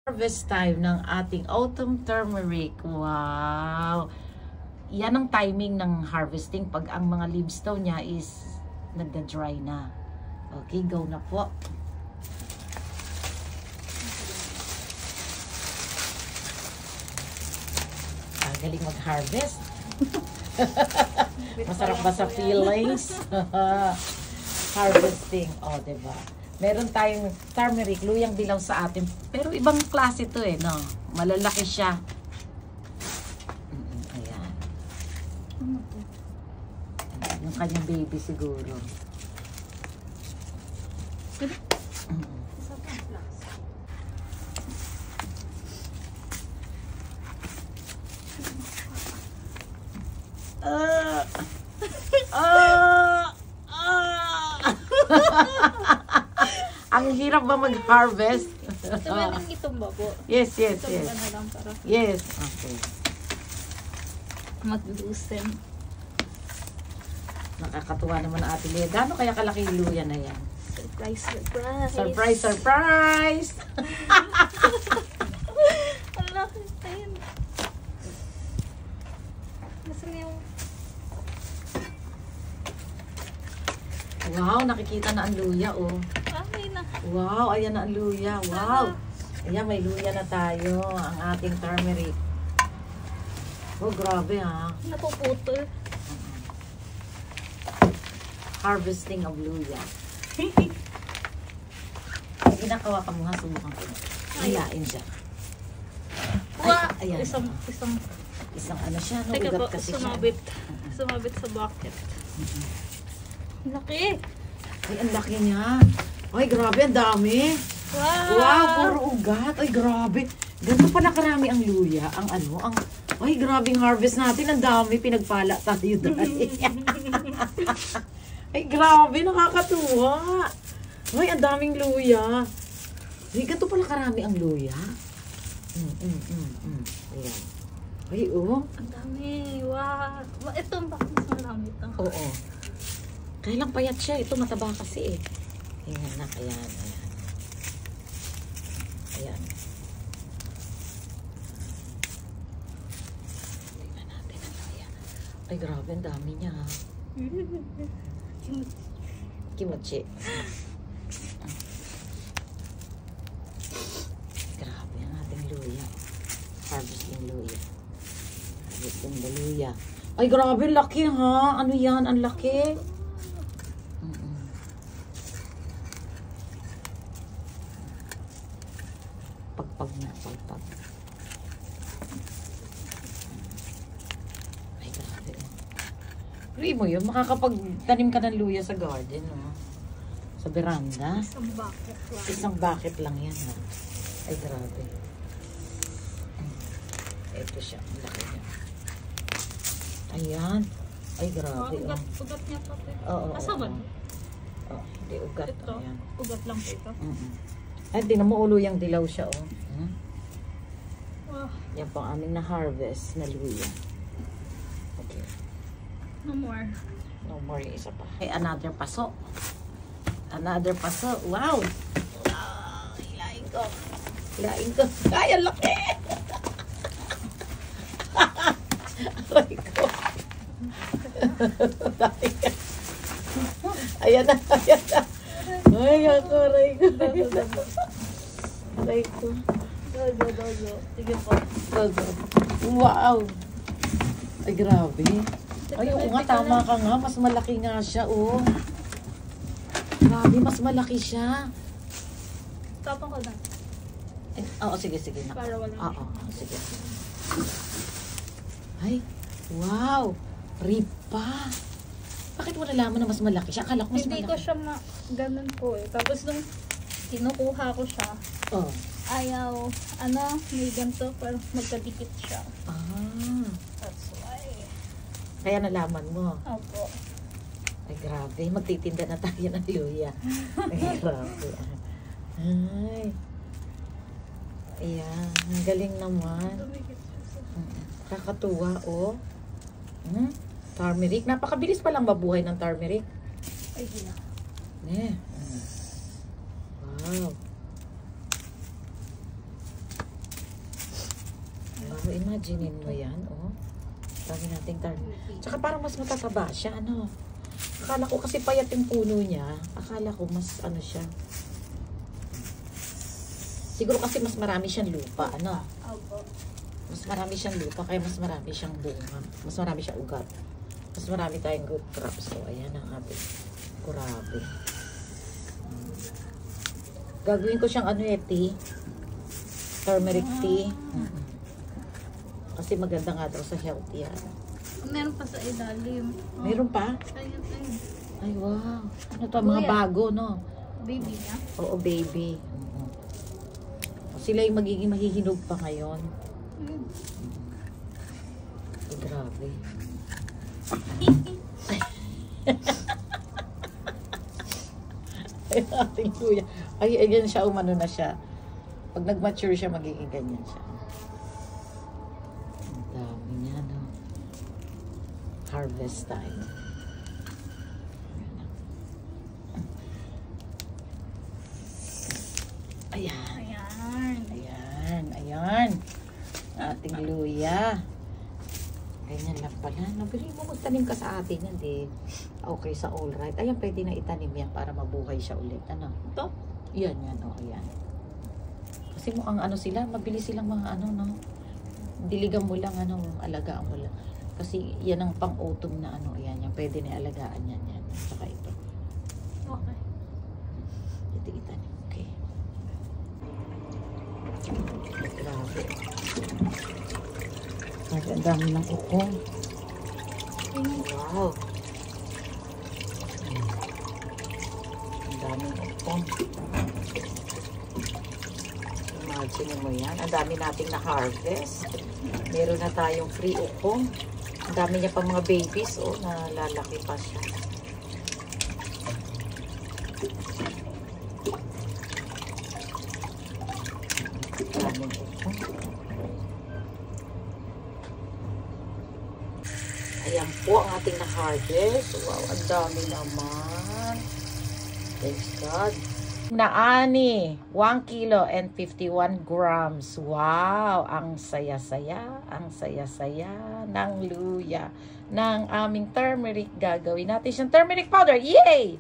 Harvest time ng ating autumn turmeric. Wow! Yan ang timing ng harvesting pag ang mga leaves daw niya is nagda-dry na. Okay, go na po. Galing mag-harvest. Masarap ba sa feelings? Harvesting. O, diba? Meron tayong turmeric, luyang dilaw sa atin. Pero ibang klase to no? Malalaki siya. Ayan. Yung kanyang baby siguro. Ang hirap ba mag-harvest? Ito ba yung itong babo? Yes. Itong ano lang para Yes. Okay. mag-loosen. Nakakatuwa naman Ate Lea. Gaano kaya kalaki yung luya na yan? Surprise! Surprise! Ang laki din. Nasaan yung... Wow, nakikita na ang luya, oh. Ay na. Wow, ayan na ang luya. Wow. Ayan, may luya na tayo. Ang ating turmeric. Oh, grabe ha. Napuputol. Harvesting of luya. Ginakawa ka mo nga, subukan ko. Hilain siya. Wow! Ayan. Isang ano siya, no? Teka po, Ugat kasi sumabit. siya. Sumabit sa bucket. Laki! Ay, ang laki niya. Ay, grabe, ang dami. Wow! Wow, puro ugat. Ay, grabe. Ganito pala karami ang luya. Ay, grabing harvest natin. Ang dami, pinagpala tayo dahil. Ay, grabe, nakakatuwa. Ay, ang daming luya. Ay, ganito pala karami ang luya. Ayan. Ay, oh. Ang dami. Wow! Ito, bakit mas marami ito? Oo. Kailang payat siya. Ito mataba kasi eh. Ayan na, ayan. Ayan. Tingnan natin ang luya. Ay, grabe, ang dami niya. Kimochi. Grabe ang ating luya. Harvesting luya. Harvesting the luya. Ay, grabe, laki ha. Ano yan? Ang laki. Pagpag na, pagpag. Ay, grabe. Pray mo yun, makakapagtanim ka ng luya sa garden, no? Sa veranda. Isang bucket lang. Isang bucket lang yan, ha? Ay, grabe. Ito siya, ang laki niya. Ayan. Ay, grabe. Ugat niya pa. Oo. Asaban? Oh, hindi ugat. Ito. Ayan. Ugat lang po ito. Ay, tingnan mo, uluyang dilaw siya, oh. Wow. Yan po ang aming na-harvest na luya. Okay. No more. No more yung isa pa. Okay, another paso. Another paso. Wow! Wow! Hilain ko. Hilain ko. Ay, ang laki! Aray ko. Ayan na, ayan na. Ay, ako, aray ko. Aray ko. Dozo. Sige po. Wow! Ay, grabe. Ay, oo nga, tama ka nga. Mas malaki nga siya, oh. Grabe, mas malaki siya. Tapang ko na. Oo, sige. Para walang Oo, sige. Ay, wow! Ripa! Bakit mo nalaman na mas malaki siya? Akala ko mas Hindi malaki. ko siya ganun po eh. Tapos nung kinukuha ko siya, Oh. ayaw, may ganito, parang magkadikit siya. Ah. That's why. Kaya nalaman mo. Opo. Ay, grabe. Magtitinda na tayo ng luya. Ay, grabe. Ay. Ayan. Ang galing naman. Kakatuwa, oh. Turmeric. Napakabilis palang mabuhay ng turmeric. Ay, gina. Wow. So, imaginein mo yan, oh. Dami nating turmeric. Tsaka parang mas matataba siya, ano. Akala ko kasi payat yung puno niya. Akala ko mas ano siya. Siguro kasi mas marami siyang lupa, ano. Opo. Mas marami siyang lupa, kaya mas marami siyang bunga. Mas marami siyang ugat. Mas marami tayong root crops. So, ayan ang ating kurabe. Gagawin ko siyang ano tea. Turmeric tea. Kasi maganda nga daw sa health yan. Meron pa sa ilalim. Oh. Meron pa? Ayun, ayun. Ay, wow. Ano to? Mga Kuya. bago, no? Baby niya. Oo, baby. Sila yung magiging mahihinog pa ngayon. Ay, grabe. Ay, ating kuya. Ay, ganyan siya, umano na siya. Pag nag-mature siya, magiging ganyan siya. Ang dami niya, no? Harvest time. Ayan. Ayan. Ayan, ayan. Ating luya. Ganyan lang pala. Nabili mo magtanim ka sa atin yan, di. Okay, sa all right. Ayan, pwede na itanim yan para mabuhay siya ulit. Ano? Ito? Yan, yan. O, yan. Kasi mukhang ano sila, mabilis silang mga ano, no? Diligan mo lang, ano, alagaan mo lang. Kasi yan ang pang-autumn na ano, yan. Yan, pwede na alagaan yan, yan. Saka ito. Okay. Ito itanim. Okay. Grabe. Ang dami ng ukong. Wow. Ang dami ng ukong. Imagine mo yan. Ang dami nating na-harvest. Meron na tayong free ukong. Ang dami niya pang mga babies. Oh, nalalaki pa siya. Ang daming ukong. Ayan po ang ating na-harvest. Wow, ang dami naman. Thanks God. Naani, 1 kilo and 51 grams. Wow, ang saya-saya ng luya ng aming turmeric. Gagawin natin siyang turmeric powder. Yay!